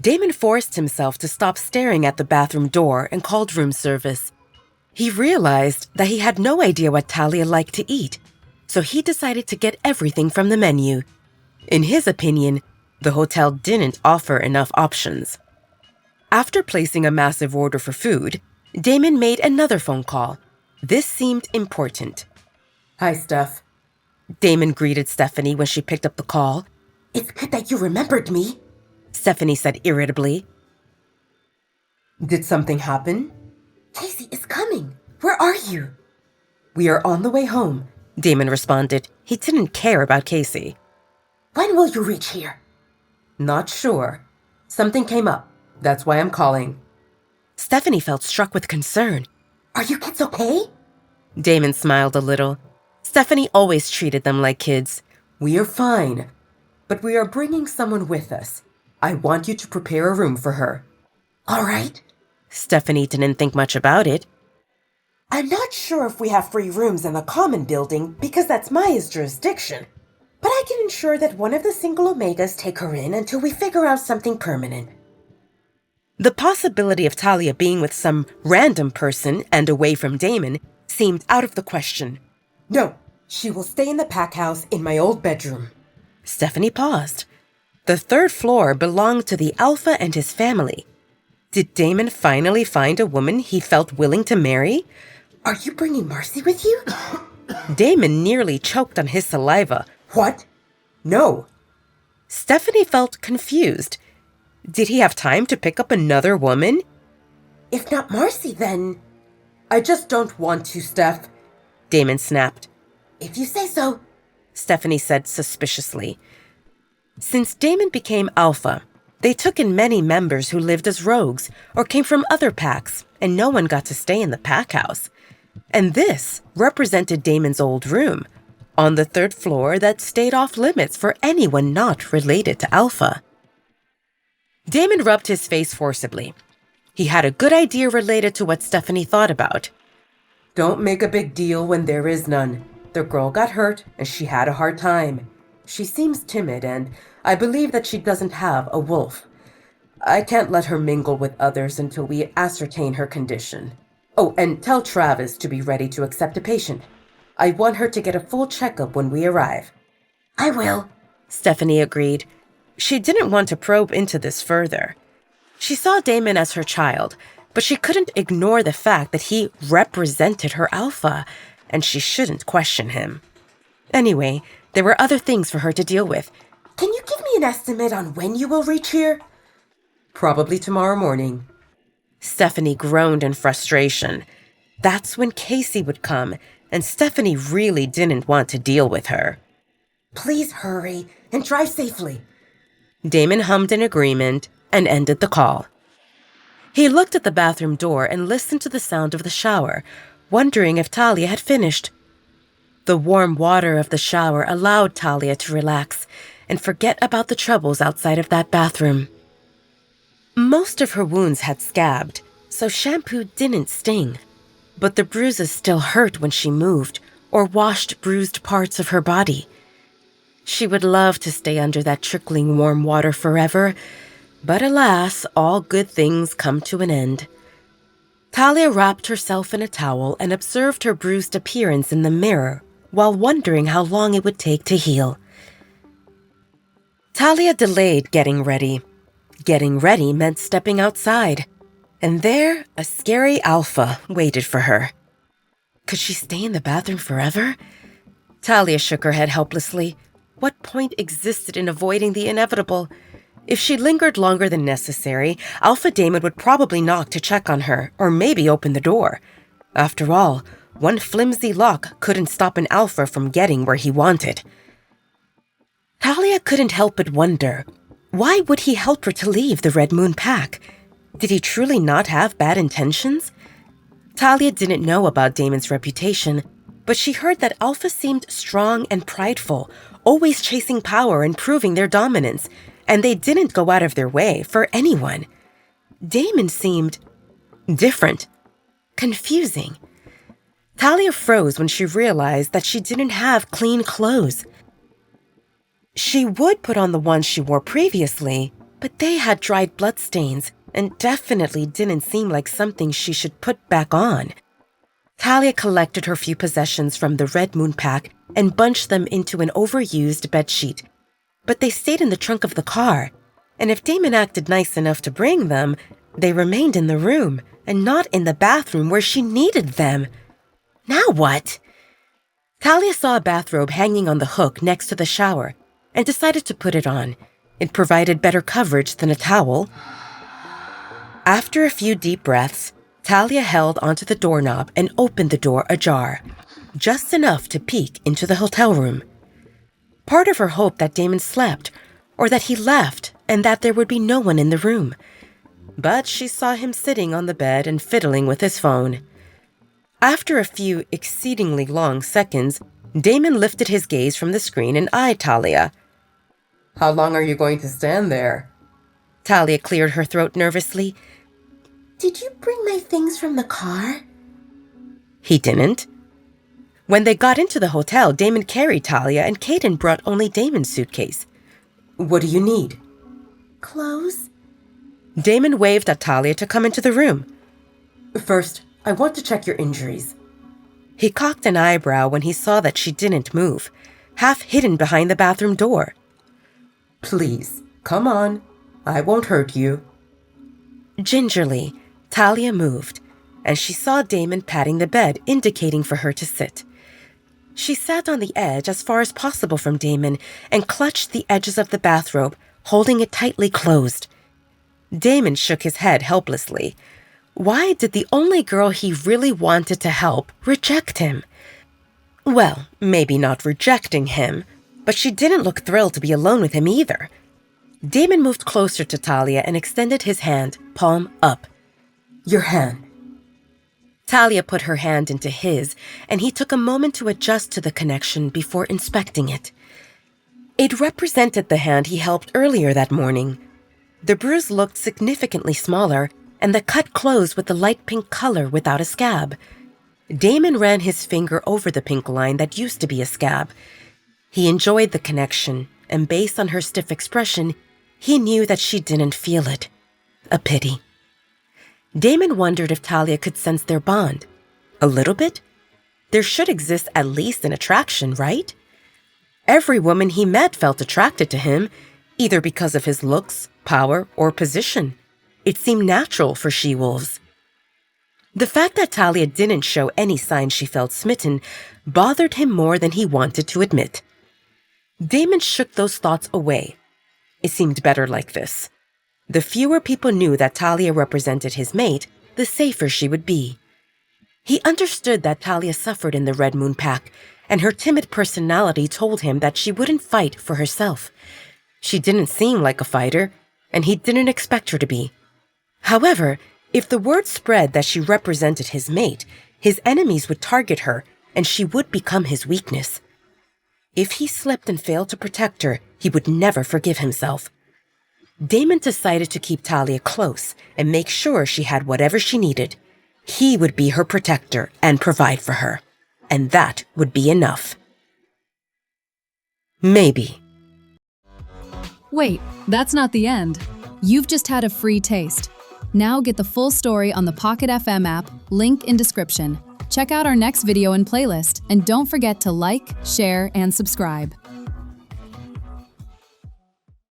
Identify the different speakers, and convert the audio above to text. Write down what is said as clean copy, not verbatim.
Speaker 1: Damon forced himself to stop staring at the bathroom door and called room service. He realized that he had no idea what Talia liked to eat, so he decided to get everything from the menu. In his opinion, the hotel didn't offer enough options. After placing a massive order for food, Damon made another phone call. This seemed important.
Speaker 2: "Hi, Steph."
Speaker 1: Damon greeted Stephanie when she picked up the call.
Speaker 2: "It's good that you remembered me,"
Speaker 1: Stephanie said irritably.
Speaker 2: "Did something happen?" "Casey is coming. Where are you?"
Speaker 1: "We are on the way home," Damon responded. He didn't care about Casey.
Speaker 2: "When will you reach here?"
Speaker 1: "Not sure. Something came up. That's why I'm calling." Stephanie felt struck with concern.
Speaker 2: "Are you kids okay?"
Speaker 1: Damon smiled a little. Stephanie always treated them like kids.
Speaker 2: "We are fine, but we are bringing someone with us. I want you to prepare a room for her." "All right."
Speaker 1: Stephanie didn't think much about it.
Speaker 2: "I'm not sure if we have free rooms in the common building because that's Maya's jurisdiction. But I can ensure that one of the single Omegas take her in until we figure out something permanent."
Speaker 1: The possibility of Talia being with some random person and away from Damon seemed out of the question.
Speaker 2: "No, she will stay in the pack house in my old bedroom."
Speaker 1: Stephanie paused. The third floor belonged to the Alpha and his family. Did Damon finally find a woman he felt willing to marry?
Speaker 2: "Are you bringing Marcy with you?"
Speaker 1: Damon nearly choked on his saliva.
Speaker 2: "What? No."
Speaker 1: Stephanie felt confused. Did he have time to pick up another woman?
Speaker 2: "If not Marcy, then—" "I just don't want to, Steph,"
Speaker 1: Damon snapped.
Speaker 2: "If you say so,"
Speaker 1: Stephanie said suspiciously. Since Damon became Alpha, they took in many members who lived as rogues or came from other packs, and no one got to stay in the pack house. And this represented Damon's old room, on the third floor that stayed off limits for anyone not related to Alpha. Damon rubbed his face forcibly. He had a good idea related to what Stephanie thought about.
Speaker 2: "Don't make a big deal when there is none. The girl got hurt and she had a hard time. She seems timid and I believe that she doesn't have a wolf. I can't let her mingle with others until we ascertain her condition. Oh, and tell Travis to be ready to accept a patient. I want her to get a full checkup when we arrive." "I will,"
Speaker 1: Stephanie agreed. She didn't want to probe into this further. She saw Damon as her child, but she couldn't ignore the fact that he represented her Alpha, and she shouldn't question him. Anyway, there were other things for her to deal with.
Speaker 2: "Can you give me an estimate on when you will reach here?"
Speaker 1: "Probably tomorrow morning." Stephanie groaned in frustration. That's when Casey would come, and Stephanie really didn't want to deal with her.
Speaker 2: "Please hurry and drive safely."
Speaker 1: Damon hummed in agreement and ended the call. He looked at the bathroom door and listened to the sound of the shower, wondering if Talia had finished. The warm water of the shower allowed Talia to relax and forget about the troubles outside of that bathroom. Most of her wounds had scabbed, so shampoo didn't sting. But the bruises still hurt when she moved or washed bruised parts of her body. She would love to stay under that trickling warm water forever, but alas, all good things come to an end. Talia wrapped herself in a towel and observed her bruised appearance in the mirror while wondering how long it would take to heal. Talia delayed getting ready. Getting ready meant stepping outside, and there, a scary Alpha waited for her. Could she stay in the bathroom forever? Talia shook her head helplessly. What point existed in avoiding the inevitable? If she lingered longer than necessary, Alpha Damon would probably knock to check on her, or maybe open the door. After all, one flimsy lock couldn't stop an Alpha from getting where he wanted. Talia couldn't help but wonder, why would he help her to leave the Red Moon Pack? Did he truly not have bad intentions? Talia didn't know about Damon's reputation, but she heard that Alpha seemed strong and prideful, always chasing power and proving their dominance, and they didn't go out of their way for anyone. Damon seemed different, confusing. Talia froze when she realized that she didn't have clean clothes. She would put on the ones she wore previously, but they had dried bloodstains and definitely didn't seem like something she should put back on. Talia collected her few possessions from the Red Moon pack and bunched them into an overused bedsheet, but they stayed in the trunk of the car, and if Damon acted nice enough to bring them, they remained in the room and not in the bathroom where she needed them. Now what? Talia saw a bathrobe hanging on the hook next to the shower and decided to put it on. It provided better coverage than a towel. After a few deep breaths, Talia held onto the doorknob and opened the door ajar, just enough to peek into the hotel room. Part of her hoped that Damon slept, or that he left and that there would be no one in the room. But she saw him sitting on the bed and fiddling with his phone. After a few exceedingly long seconds, Damon lifted his gaze from the screen and eyed Talia.
Speaker 2: How long are you going to stand there?
Speaker 1: Talia cleared her throat nervously.
Speaker 3: Did you bring my things from the car?
Speaker 1: He didn't. When they got into the hotel, Damon carried Talia and Caden brought only Damon's suitcase.
Speaker 2: What do you need?
Speaker 3: Clothes?
Speaker 1: Damon waved at Talia to come into the room.
Speaker 2: First, I want to check your injuries.
Speaker 1: He cocked an eyebrow when he saw that she didn't move, half hidden behind the bathroom door.
Speaker 2: Please, come on. I won't hurt you.
Speaker 1: Gingerly, Talia moved, and she saw Damon patting the bed, indicating for her to sit. She sat on the edge as far as possible from Damon and clutched the edges of the bathrobe, holding it tightly closed. Damon shook his head helplessly. Why did the only girl he really wanted to help reject him? Well, maybe not rejecting him, but she didn't look thrilled to be alone with him either. Damon moved closer to Talia and extended his hand, palm up.
Speaker 2: Your hand.
Speaker 1: Talia put her hand into his, and he took a moment to adjust to the connection before inspecting it. It represented the hand he helped earlier that morning. The bruise looked significantly smaller, and the cut closed with the light pink color without a scab. Damon ran his finger over the pink line that used to be a scab. He enjoyed the connection, and based on her stiff expression, he knew that she didn't feel it. A pity. Damon wondered if Talia could sense their bond. A little bit? There should exist at least an attraction, right? Every woman he met felt attracted to him, either because of his looks, power, or position. It seemed natural for she-wolves. The fact that Talia didn't show any signs she felt smitten bothered him more than he wanted to admit. Damon shook those thoughts away. It seemed better like this. The fewer people knew that Talia represented his mate, the safer she would be. He understood that Talia suffered in the Red Moon pack, and her timid personality told him that she wouldn't fight for herself. She didn't seem like a fighter, and he didn't expect her to be. However, if the word spread that she represented his mate, his enemies would target her, and she would become his weakness. If he slipped and failed to protect her, he would never forgive himself. Damon decided to keep Talia close and make sure she had whatever she needed. He would be her protector and provide for her, and that would be enough. Maybe.
Speaker 4: Wait, that's not the end. You've just had a free taste. Now get the full story on the Pocket FM app, link in description. Check out our next video and playlist, and don't forget to like, share, and subscribe.